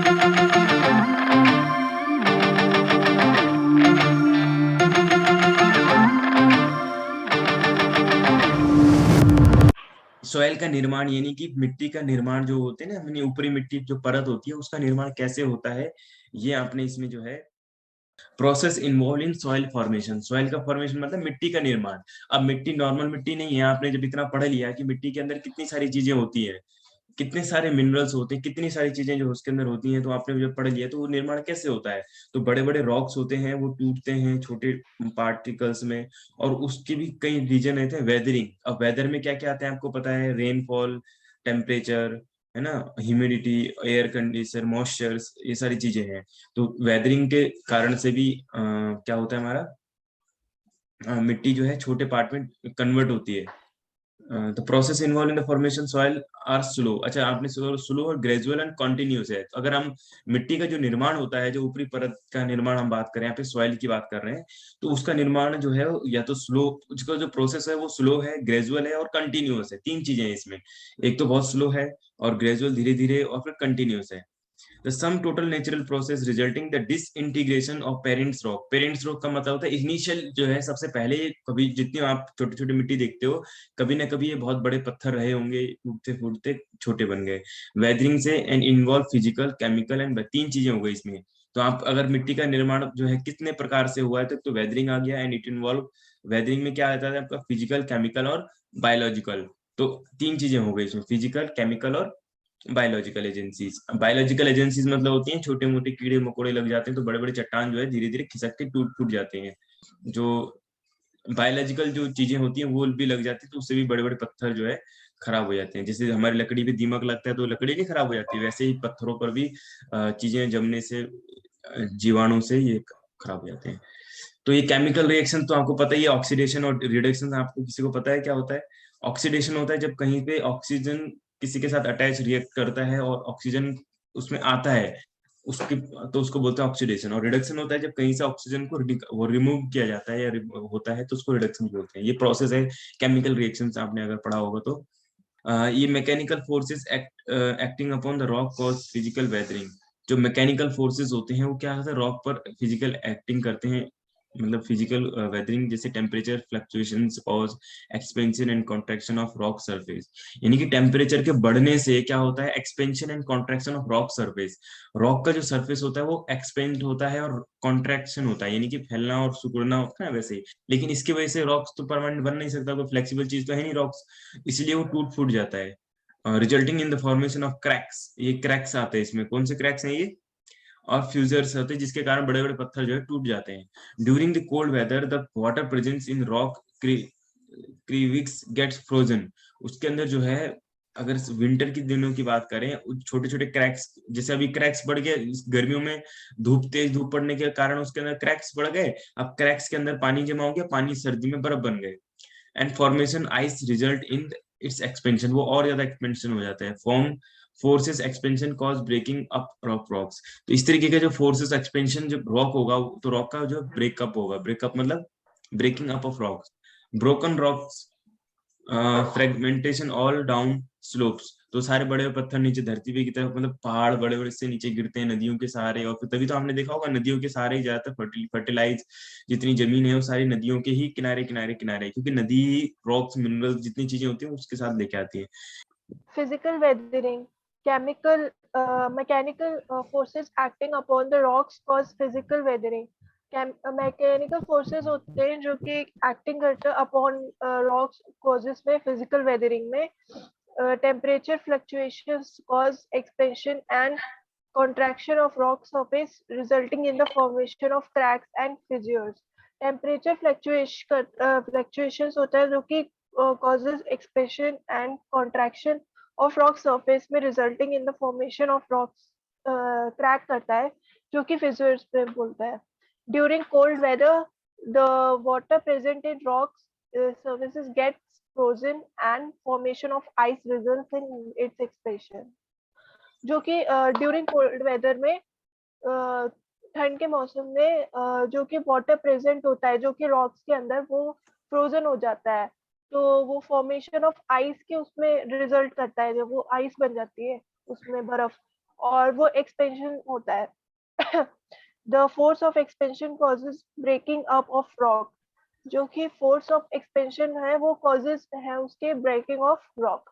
Soil का निर्माण यानी कि मिट्टी का निर्माण जो होते हैं ना, अपनी ऊपरी मिट्टी जो परत होती है उसका निर्माण कैसे होता है, ये आपने इसमें जो है process involve in soil formation. Soil का फॉर्मेशन मतलब मिट्टी का निर्माण। अब मिट्टी नॉर्मल मिट्टी नहीं है, आपने जब इतना पढ़ लिया कि मिट्टी के अंदर कितनी सारी चीजें होती है, कितने सारे मिनरल्स होते हैं, कितनी सारी चीजें जो उसके अंदर होती हैं, तो आपने जब पढ़ लिया तो वो निर्माण कैसे होता है। तो बड़े बड़े रॉक्स होते हैं, वो टूटते हैं छोटे पार्टिकल्स में, और उसके भी कई रीजन रहते हैं। वेदरिंग, अब वेदर में क्या क्या आता है आपको पता है, रेनफॉल, टेम्परेचर, है ना, ह्यूमिडिटी, एयर कंडीशनर, मॉइस्चर्स, ये सारी चीजें हैं। तो वेदरिंग के कारण से भी क्या होता है हमारा, मिट्टी जो है छोटे पार्ट में कन्वर्ट होती है। The process involve in the formation soil are slow. अच्छा, आपने स्लो और ग्रेजुअल एंड कॉन्टिन्यूस है। तो अगर हम मिट्टी का जो निर्माण होता है, जो ऊपरी परत का निर्माण हम बात करें, यहाँ पे सॉइल की बात कर रहे हैं, तो उसका निर्माण जो है या तो स्लो, उसका जो प्रोसेस है वो स्लो है, ग्रेजुअल है और कंटिन्यूस है। तीन चीजें हैं इसमें, एक तो बहुत स्लो है, और ग्रेजुअल धीरे धीरे, और फिर कंटिन्यूस है। The sum total natural process resulting the disintegration of parents rock। parents rock का मतलब होता है इनिशियल जो है, सबसे पहले कभी जितनी आप छोटी छोटी मिट्टी देखते हो, कभी ना कभी ये बहुत बड़े पत्थर रहे होंगे, टूटते फूटते छोटे बन गए। वेदरिंग से and involve physical chemical and, तीन चीजें हो गई इसमें। तो आप अगर मिट्टी का निर्माण जो है कितने प्रकार से हुआ है, तो वेदरिंग आ गया, एंड इट इन्वॉल्व, वेदरिंग में क्या आता है आपका, फिजिकल, केमिकल और बायोलॉजिकल। तो तीन चीजें हो गई इसमें, फिजिकल, केमिकल और बायोलॉजिकल एजेंसीज। बायोलॉजिकल एजेंसीज मतलब होती हैं छोटे मोटे कीड़े मकोड़े लग जाते हैं, तो बड़े बड़े चट्टान जो है धीरे धीरे खिसक के टूट फूट जाते हैं। जो बायोलॉजिकल जो चीजें होती हैं वो भी लग जाती है, तो उससे भी बड़े बड़े पत्थर जो है खराब हो जाते हैं। जैसे हमारी लकड़ी पे दीमक लगता है तो लकड़ी नहीं खराब हो जाती है, वैसे ही पत्थरों पर भी चीजें जमने से, जीवाणु से ये खराब हो जाते हैं। तो ये केमिकल रिएक्शन तो आपको पता ही है, ऑक्सीडेशन और रिडक्शन आपको किसी को पता है क्या होता है। ऑक्सीडेशन होता है जब कहीं पे ऑक्सीजन किसी के साथ अटैच रिएक्ट करता है और ऑक्सीजन उसमें आता है, उसकी, तो उसको बोलते हैं ऑक्सीडेशन। और रिडक्शन होता है जब कहीं से ऑक्सीजन को वो रिमूव किया जाता है या होता है, तो उसको रिडक्शन बोलते हैं। ये प्रोसेस है केमिकल रिएक्शन, आपने अगर पढ़ा होगा तो। ये mechanical forces acting upon the rock cause physical weathering. जो मैकेनिकल फोर्सेस होते हैं वो क्या होता है, रॉक पर फिजिकल एक्टिंग करते हैं, मतलब फिजिकल वेदरिंग, जैसे temperature fluctuations cause expansion and contraction of rock surface. यानी कि टेम्परेचर के बढ़ने से क्या होता है, expansion and contraction of rock surface. Rock का जो सरफेस होता है वो एक्सपेंड होता है और कॉन्ट्रैक्शन होता है, यानी कि फैलना और सिकुड़ना होता है वैसे ही। लेकिन इसकी वजह से रॉक्स तो परमानेंट बन नहीं सकता, कोई फ्लेक्सिबल चीज तो है नहीं रॉक्स, इसलिए वो टूट फूट जाता है, resulting in the formation of cracks. ये क्रैक्स आते हैं इसमें, कौन से क्रैक्स हैं ये, और फ्यूजर्स होते हैं, जिसके कारण बड़े बड़े पत्थर जो है टूट जाते हैं। During the cold weather the water presence in rock crevices gets frozen. उसके अंदर जो है, अगर विंटर के दिनों की बात करें, छोटे छोटे क्रैक्स, जैसे अभी क्रैक्स बढ़ गए इस गर्मियों में, तेज धूप पड़ने के कारण उसके अंदर क्रैक्स बढ़ गए। अब क्रैक्स के अंदर पानी जमा हो गया, पानी सर्दी में बर्फ बन गए, and formation ice result in its expansion. वो और ज्यादा एक्सपेंशन हो जाता है। Form forces expansion cause breaking up rocks. तो इस तरीके के जो फोर्सेस एक्सपेंशन जब रॉक होगा, तो रॉक का जो ब्रेकअप होगा, ब्रेकअप मतलब breaking up of rocks, broken rocks, fragmentation all down slopes. तो सारे बड़े बड़े पत्थर नीचे धरती पे की तरफ, मतलब पहाड़ बड़े बड़े से नीचे गिरते हैं नदियों के सहारे। और फिर तभी तो आपने देखा होगा नदियों के सहारे ही ज्यादातर फर्टिलाइज जितनी जमीन है वो सारी नदियों के ही किनारे किनारे किनारे, क्योंकि नदी रॉक्स मिनरल्स जितनी चीजें होती हैं उसके साथ लेके आती है। Physical weathering, chemical, mechanical forces acting upon the rocks cause physical weathering. Mechanical forces होते हैं जो कि एक्टिंग करते हैं अपॉन रॉक्स कॉजेस में, फिजिकल वेदरिंग में temperature fluctuations cause expansion and contraction of rock surface resulting in the formation of cracks and fissures. Temperature fluctuations होता है जो कि causes expansion and contraction of rock surface में resulting in the formation of rocks crack करता है जो कि fissures में बोलता है. During cold weather, the water present in rocks surfaces gets frozen and formation of ice results in its expansion. जो कि ड्यूरिंग कोल्ड वेदर में ठंड के मौसम में जो कि वाटर प्रेजेंट होता है जो कि रॉक्स के अंदर वो फ्रोजन हो जाता है, तो वो फॉर्मेशन ऑफ आइस के उसमें रिजल्ट करता है, जब वो आइस बन जाती है उसमें बर्फ, और वो एक्सपेंशन होता है। The force of expansion causes breaking up of rock, जो कि फोर्स ऑफ एक्सपेंशन है वो कॉजेज है उसके breaking of rock.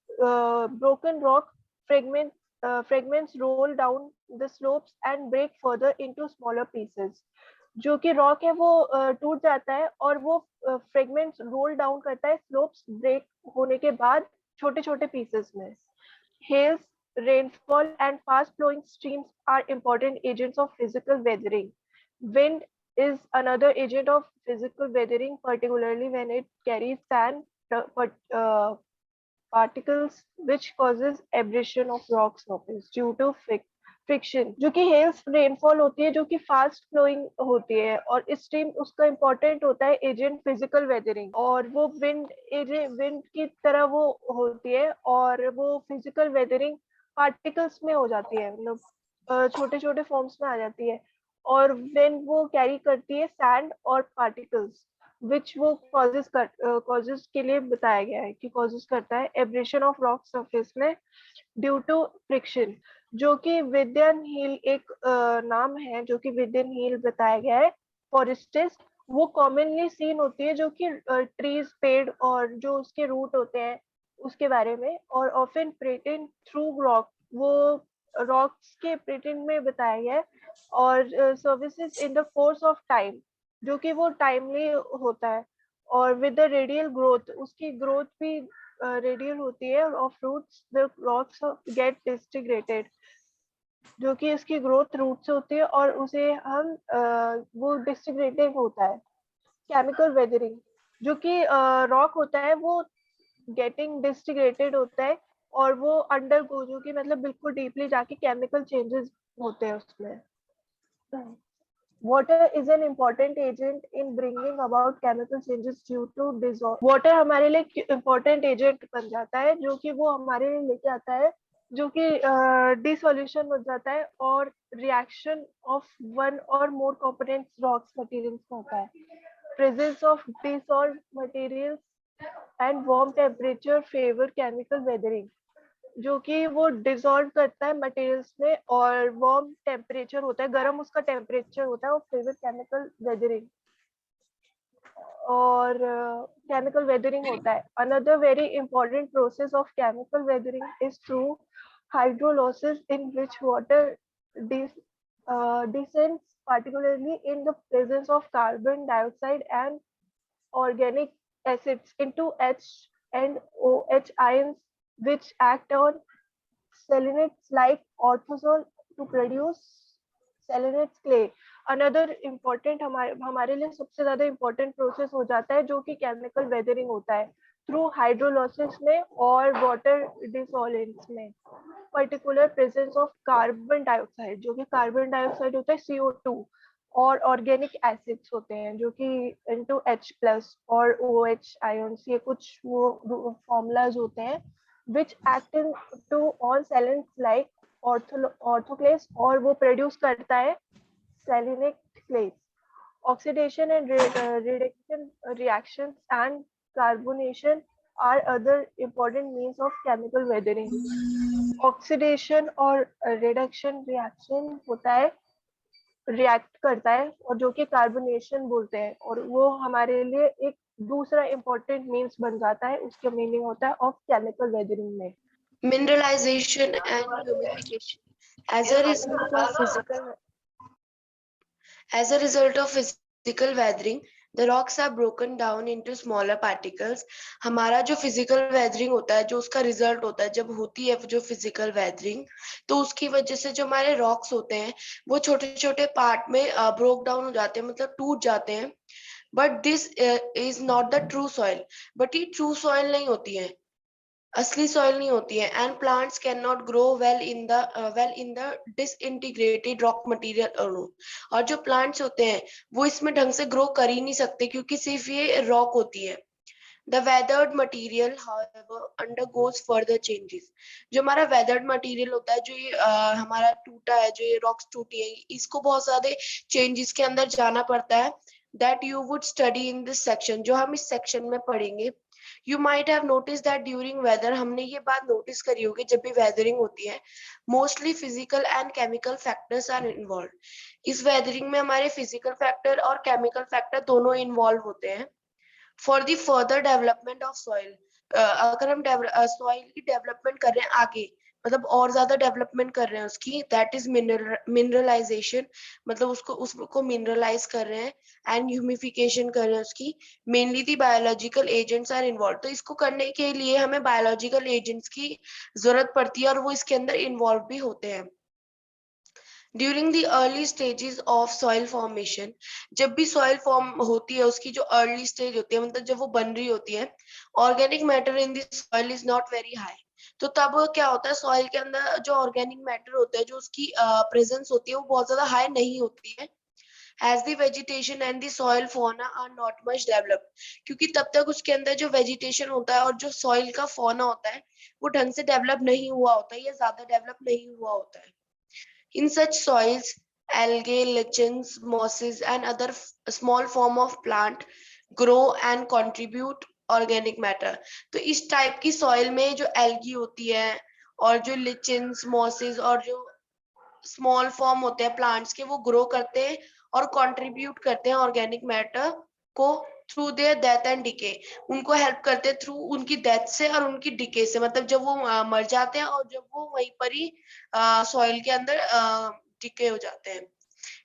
Broken rock fragments roll down the slopes and break further into smaller pieces। जो कि रॉक है वो टूट जाता है और वो फ्रेगमेंट्स रोल डाउन करता है स्लोप्स ब्रेक होने के बाद छोटे छोटे पीसेस में। Hails, rainfall, and fast flowing streams are important agents of physical weathering. Wind is another agent of physical weathering, particularly when it carries sand particles, which causes abrasion of rock surface due to friction. जो कि हेल्स rainfall होती है जो कि fast flowing होती है और stream उसका इम्पोर्टेंट होता है एजेंट फिजिकल वेदरिंग, और वो विंड की तरह वो होती है और वो फिजिकल वेदरिंग पार्टिकल्स में हो जाती है, मतलब छोटे छोटे फॉर्म्स में आ जाती है। और व्हेन वो कैरी करती है सैंड और पार्टिकल्स, विच वो कॉजेज के लिए बताया गया है कि कॉजेज करता है एब्रेशन ऑफ रॉक सरफेस में ड्यू टू फ्रिक्शन। जो कि विद्यन हील एक नाम है जो कि विद्यन हील बताया गया है फॉरेस्टिस। वो कॉमनली सीन होती है जो कि ट्रीज पेड़ और जो उसके रूट होते हैं उसके बारे में, और ऑफन प्रेटेन थ्रू रॉक, वो रॉक्स के प्रेटेन में बताया गया है। और services in the course of time, जो कि वो टाइमली होता है। और विद द रेडियल ग्रोथ, उसकी ग्रोथ भी रेडियल होती है of roots, the rocks get disintegrated, जो कि इसकी ग्रोथ रूट से होती है और उसे हम वो डिसइंटीग्रेटेड होता है। केमिकल वेदरिंग, जो कि रॉक होता है वो गेटिंग डिसइंटीग्रेटेड होता है और वो अंडर गो, जो कि मतलब बिल्कुल डीपली जाके केमिकल चेंजेस होते हैं उसमें। Water is an important agent in bringing about chemical changes due to dissolve. Water हमारे लिए important agent बन जाता है जो कि वो हमारे लिए लेके आता है, जो कि डिसोल्यूशन हो जाता है और रिएक्शन ऑफ वन और मोर कंपोनेंट्स रॉक्स मटेरियल्स में होता है। Presence of dissolved materials and warm temperature favor chemical weathering, जो कि वो डिसॉल्व करता है मटेरियल्स में और वार्म टेम्परेचर होता है, गर्म उसका टेम्परेचर होता है, वो फेवर केमिकल वेदरिंग और केमिकल वेदरिंग होता है। Another very important process of chemical weathering is through hydrolysis in which water descends particularly in the presence of carbon dioxide and organic acids into H and OH ions, which act on selenites like orthosol to produce silicates clay. Another important हमारे लिए सबसे ज्यादा important process हो जाता है जो कि chemical weathering होता है थ्रू हाइड्रोलाइसिस में और वाटर डिसॉल्वेंट्स में, particular presence of carbon dioxide, जो कि कार्बन डाइऑक्साइड होता है CO2, और ऑर्गेनिक एसिड्स होते हैं जो कि इनटू H+ और OH आयंस, ये कुछ वो फॉर्मूलाज होते हैं which act to on silicates like orthoclase, और वो प्रोड्यूस करता है silicic clays. Oxidation and reduction reactions and carbonation are other important means of chemical weathering। Oxidation और रिडक्शन रिएक्शन होता है, रिएक्ट करता है, और जो कि कार्बोनेशन बोलते हैं, और वो हमारे लिए एक दूसरा इम्पोर्टेंट मीन्स बन जाता है, उसका मीनिंग होता है ऑफ केमिकल वेदरिंग में। Mineralization and humidification. As a result of physical weathering, the rocks are broken down into smaller particles. हमारा जो physical weathering होता है, जो उसका result होता है, जब होती है जो physical weathering, तो उसकी वजह से जो हमारे rocks होते हैं वो छोटे छोटे part में broke down हो जाते हैं, मतलब टूट जाते हैं। But this is not the true soil. But ये true soil नहीं होती है, असली सॉइल नहीं होती है। And plants can not grow well in the disintegrated rock material. और जो प्लांट्स होते हैं वो इसमें ढंग से ग्रो कर ही नहीं सकते क्योंकि सिर्फ ये रॉक होती है। The weathered material, however, undergoes further changes. जो हमारा weathered material होता है, जो ये हमारा टूटा है, जो ये रॉक्स टूटी है, इसको बहुत सारे changes के अंदर जाना पड़ता है। That you would study in this section, जो हम इस section में पढ़ेंगे। You might have notice that during weather, हमने ये बात नोटिस करी होगी जब भी वेदरिंग होती है, mostly physical and chemical factors are involve. इस वेदरिंग में हमारे फिजिकल फैक्टर और केमिकल फैक्टर दोनों इन्वॉल्व होते हैं। For the further development of soil, अगर हम सॉइल की डेवलपमेंट कर रहे हैं आगे, मतलब और ज्यादा डेवलपमेंट कर रहे हैं उसकी, दैट इज मिनरलाइजेशन, मतलब उसको मिनरलाइज कर रहे हैं, एंड ह्यूमिफिकेशन कर रहे हैं उसकी, mainly the biological agents are involve. तो इसको करने के लिए हमें बायोलॉजिकल एजेंट्स की जरूरत पड़ती है और वो इसके अंदर इन्वॉल्व भी होते हैं। During the early stages of soil formation, जब भी सॉइल फॉर्म होती है, उसकी जो अर्ली स्टेज होती है, मतलब जब वो बन रही होती है, organic matter in the soil is not very high. तो तब क्या होता है, सॉइल के अंदर जो ऑर्गेनिक मैटर होता है, जो उसकी प्रेजेंस होती है, वो बहुत ज्यादा हाई नहीं होती है। As the vegetation and the soil fauna are not much developed, क्योंकि तब तक उसके अंदर जो वेजिटेशन होता है और जो सॉइल का फौना होता है वो ढंग से डेवलप नहीं हुआ होता है या ज्यादा डेवलप नहीं हुआ होता है। In such soils, algae, lichens, mosses, and other small form of plant grow and contribute organic matter. तो इस टाइप की सॉइल में जो एल्गी होती है और जो लिचेंस, मॉसेस और जो स्मॉल फॉर्म होते हैं प्लांट्स के, वो ग्रो करते हैं और कंट्रीब्यूट करते हैं ऑर्गेनिक मैटर को through their death and decay. उनको हेल्प करते हैं थ्रू उनकी डेथ से और उनकी डिके से, मतलब जब वो मर जाते हैं और जब वो वहीं पर ही सॉइल के अंदर डिके हो जाते हैं।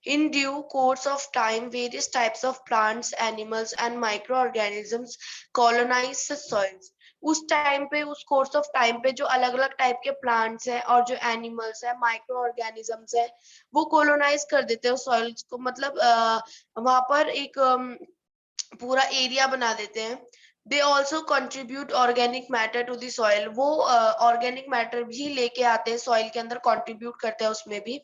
In due course of time, various types of plants, animals, and microorganisms colonize the soils. उस टाइम पे, उस कोर्स ऑफ टाइम पे जो अलग अलग टाइप के प्लांट्स हैं और जो एनिमल्स है, माइक्रो ऑर्गेनिजम्स है, वो कोलोनाइज कर देते हैं सॉइल्स को, मतलब वहां पर एक पूरा एरिया बना देते हैं। They also contribute organic matter to the soil, वो ऑर्गेनिक मैटर भी लेके आते हैं सॉइल के अंदर, कंट्रीब्यूट करते हैं उसमें भी,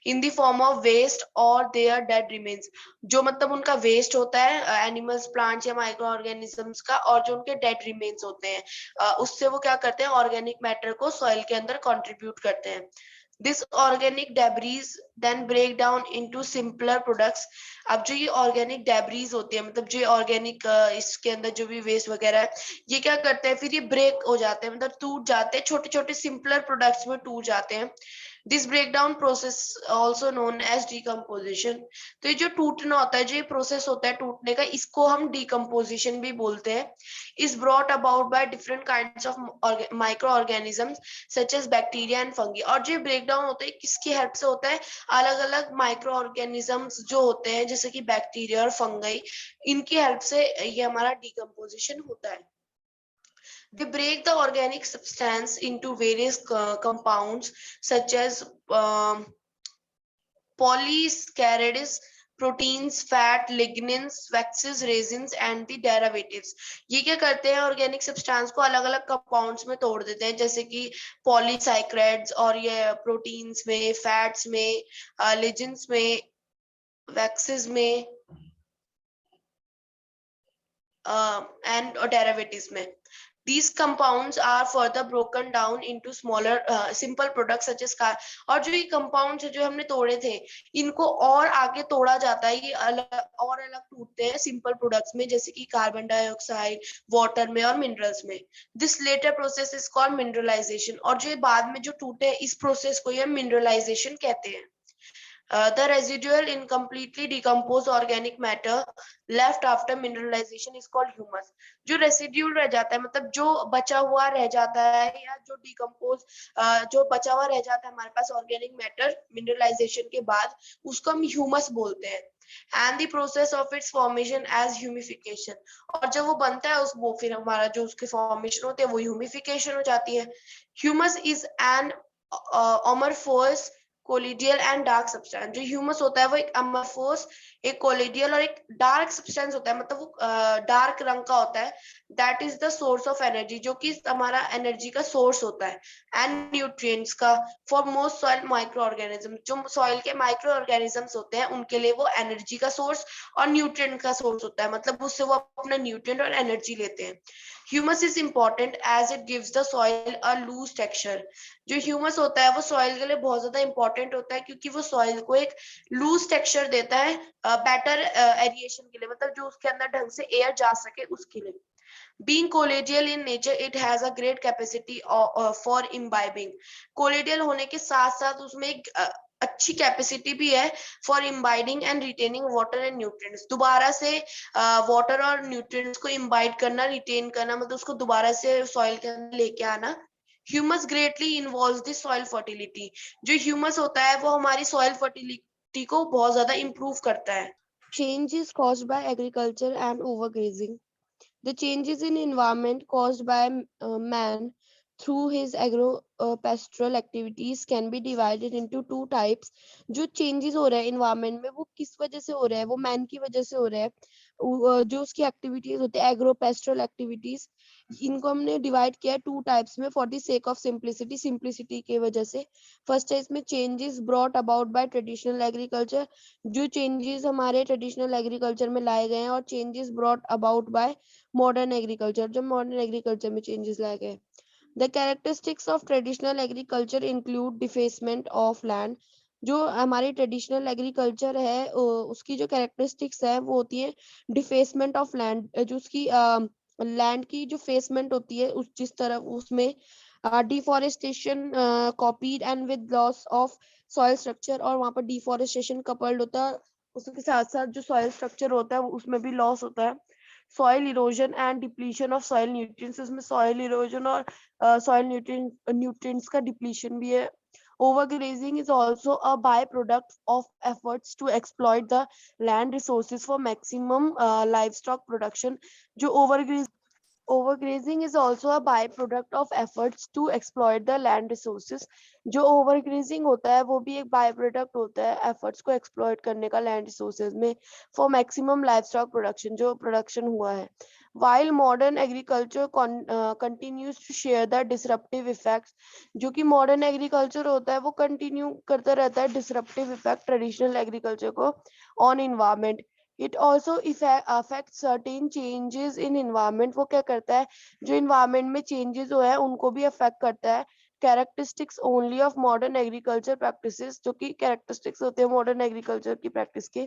in the form of waste और देयर डेड रिमेन्स, जो मतलब उनका वेस्ट होता है एनिमल्स, प्लांट्स या माइक्रो ऑर्गेनिजम्स का, और जो उनके डेड रिमेन्स होते हैं उससे वो क्या करते हैं, ऑर्गेनिक मैटर को सॉइल के अंदर कंट्रीब्यूट करते हैं। This organic debris then break down into simpler products. अब जो ये ऑर्गेनिक डेब्रीज होती है, मतलब जो ऑर्गेनिक इसके अंदर जो भी वेस्ट वगैरह है, ये क्या करते हैं, फिर ये ब्रेक हो जाते हैं, मतलब टूट जाते हैं, छोटे छोटे सिंपलर प्रोडक्ट्स में टूट जाते हैं। This breakdown process also known as decomposition. तो ये जो टूटना होता है, जो ये प्रोसेस होता है टूटने का, इसको हम डिकम्पोजिशन भी बोलते हैं। Is brought about by different kinds of microorganisms such as bacteria and fungi. और जो ब्रेकडाउन होता है किसकी हेल्प से होता है, अलग अलग माइक्रो ऑर्गेनिजम्स जो होते हैं जैसे कि बैक्टीरिया और फंगई, इनकी हेल्प से ये हमारा डिकम्पोजिशन होता है। They break the organic substance into various compounds such as polysaccharides, proteins, fat, lignins, waxes, resins and the derivatives। ये क्या करते हैं, ऑर्गेनिक सब्सटेंस को अलग अलग कंपाउंड्स में तोड़ देते हैं, जैसे कि पॉलीसाइक्राइड्स, और ये प्रोटीन्स में, फैट्स में, लिजेंस में, वैक्सेस में and derivatives में। These compounds are further broken down into smaller simple products such as car। और जो ये compounds जो हमने तोड़े थे, इनको और आगे तोड़ा जाता है, ये अलग और अलग टूटते हैं simple products में, जैसे कि कार्बन डाइऑक्साइड, वाटर में और मिनरल्स में। This later process is called mineralization। और जो बाद में जो टूटे हैं, इस प्रोसेस को ये mineralization कहते हैं। The residual incompletely decomposed organic matter left after mineralization is called humus। जो रेसिड्यूल रह जाता है, मतलब जो बचा हुआ रह जाता है या जो डिकम्पोज जो बचा हुआ रह जाता है हमारे पास ऑर्गेनिक मैटर मिनरलाइजेशन के बाद, उसको हम ह्यूमस बोलते हैं। And the process of its formation as humification. और जब वो बनता है उस वो फिर हमारा जो उसके फॉर्मेशन होते हैं वो ह्यूमिफिकेशन हो जाती है। Humus is an amorphous colloidal and dark substance. जो ह्यूमस होता है वो एक अमरफोस, एक कोलिडियल और एक डार्क सब्सटेंस होता है, मतलब वो डार्क रंग का होता है। That is the source of energy, जो कि हमारा एनर्जी का सोर्स होता है, एंड न्यूट्रिएंट्स का for most soil micro organism. जो सॉइल के माइक्रो ऑर्गेनिजम्स होते हैं उनके लिए वो एनर्जी का सोर्स और न्यूट्रिएंट का सोर्स होता है, मतलब उससे वो अपना न्यूट्रिएंट और एनर्जी लेते हैं। Humus is important as it gives the soil a loose texture. जो ह्यूमस होता है वो सॉइल के लिए बहुत ज्यादा इंपॉर्टेंट होता है, क्योंकि वो सॉइल को एक लूज टेक्सचर देता है बेटर एरिएशन के लिए, मतलब जो उसके अंदर ढंग से एयर जा सके उसके लिए। Being colloidal in nature, it has a great capacity for imbibing. Colloidal होने के साथ साथ उसमें एक अच्छी कैपेसिटी भी है for imbibing and retaining water and nutrients. दोबारा से वाटर और न्यूट्रिएंट्स को इम्बाइड करना, रिटेन करना, मतलब उसको दोबारा से सॉइल के अंदर लेके आना। Humus greatly involves the soil fertility. जो ह्यूमस होता है वो हमारी सॉइल फर्टिलिटी को बहुत ज्यादा इंप्रूव करता है। Change is caused by agriculture and overgrazing. The changes in environment caused by man through his agro-pastoral activities can be divided into two types. जो changes हो रहे हैं environment में वो किस वजह से हो रहा है, वो man की वजह से हो रहा है। जो उसकी activities होते हैं agro-pastoral activities, इनको हमने divide किया two types में for the sake of simplicity, simplicity की वजह से। First है इसमें changes brought about by traditional agriculture, जो changes हमारे traditional agriculture में लाए गए हैं, और changes brought about by modern agriculture, जो मॉडर्न एग्रीकल्चर में चेंजेस लाए गए। The characteristics of traditional agriculture include defacement of land. जो हमारी ट्रेडिशनल एग्रीकल्चर है उसकी जो कैरेक्टरिस्टिक्स है वो होती है डिफेसमेंट ऑफ लैंड, जो उसकी लैंड की जो फेसमेंट होती है उस जिस तरह उसमें deforestation copied and with loss of soil structure, और वहाँ पर डिफॉरेस्टेशन कपल्ड होता है, उसके साथ साथ जो सॉइल स्ट्रक्चर होता है उसमें भी लॉस होता है। Soil erosion and depletion of soil nutrients, इसमें सॉइल इरोजन और सॉइल न्यूट्रिएंट्स का डिप्लीशन भी है। Overgrazing is also a byproduct of efforts to exploit the land resources for maximum livestock production. जो overgrazing is also a byproduct of efforts to exploit the land resources. जो overgrazing होता है वो भी एक byproduct होता है efforts को exploit करने का land resources में for maximum livestock production, जो production हुआ है। While modern agriculture continues to share the disruptive effects, जो कि modern agriculture होता है वो continue करता रहता है disruptive effect traditional agriculture को on environment. It also affects certain changes in environment. वो क्या करता है, जो environment में changes हो है उनको भी affect करता है। Characteristics only of modern agriculture practices, जो कि characteristics होते हैं modern agriculture की practice के।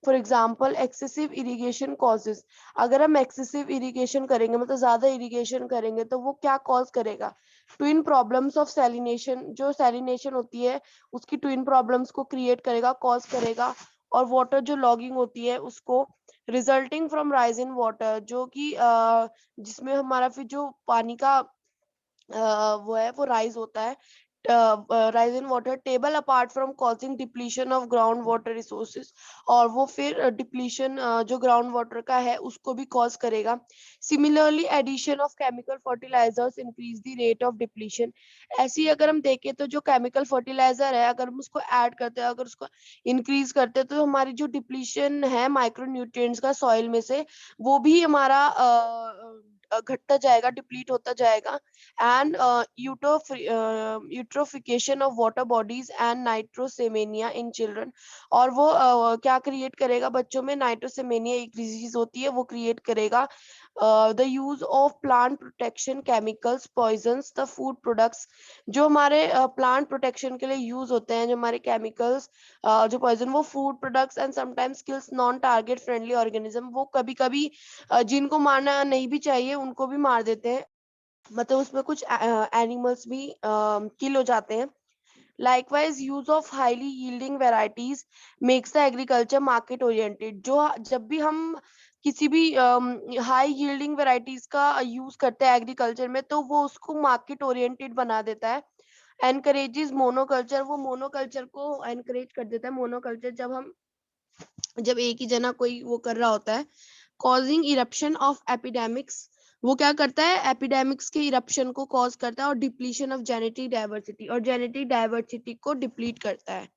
For example, excessive irrigation causes. अगर हम excessive irrigation करेंगे, मतलब ज़्यादा irrigation करेंगे, तो वो क्या cause करेगा? Twin problems of salination, जो salination होती है उसकी twin problems को create करेगा, cause करेगा। और वाटर जो लॉगिंग होती है उसको resulting from rise in water, जो कि जिसमें हमारा फिर जो पानी का वो है वो राइज होता है, rise in water table apart from causing depletion of groundwater resources, और वो फिर depletion जो groundwater का है उसको भी cause करेगा। Similarly, addition of chemical fertilizers increase the rate of depletion. ऐसे ही अगर हम देखें तो जो chemical fertilizer है अगर हम उसको add करते हैं, अगर उसको increase करते हैं, तो हमारी जो depletion है micronutrients का soil में से वो भी हमारा घटता जाएगा, डिप्लीट होता जाएगा। And eutrophication of water bodies and नाइट्रोसेमेनिया इन चिल्ड्रन, और वो क्या क्रिएट करेगा बच्चों में, नाइट्रोसेमेनिया एक डिजीज होती है वो क्रिएट करेगा। The use of plant protection chemicals poisons the food products, जो हमारे प्लांट प्रोटेक्शन के लिए यूज होते हैं जो हमारे केमिकल्स जो पॉइजन, वो food products and sometimes kills non target friendly organism, वो कभी कभी जिनको मारना नहीं भी चाहिए उनको भी मार देते हैं, मतलब उसमें कुछ एनिमल्स भी किल हो जाते हैं। Likewise, use of highly yielding varieties makes the agriculture market oriented. जो जब भी हम किसी भी हाई yielding varieties का यूज करते हैं एग्रीकल्चर में, तो वो उसको मार्केट ओरिएंटेड बना देता है। Encourages monoculture, वो मोनोकल्चर को एनकरेज कर देता है। मोनोकल्चर जब एक ही जना कोई वो कर रहा होता है। Causing eruption of epidemics, वो क्या करता है, एपिडेमिक्स के इरप्शन को कॉज करता है, और डिप्लीशन ऑफ जेनेटिक डाइवर्सिटी, और जेनेटिक डाइवर्सिटी को डिप्लीट करता है।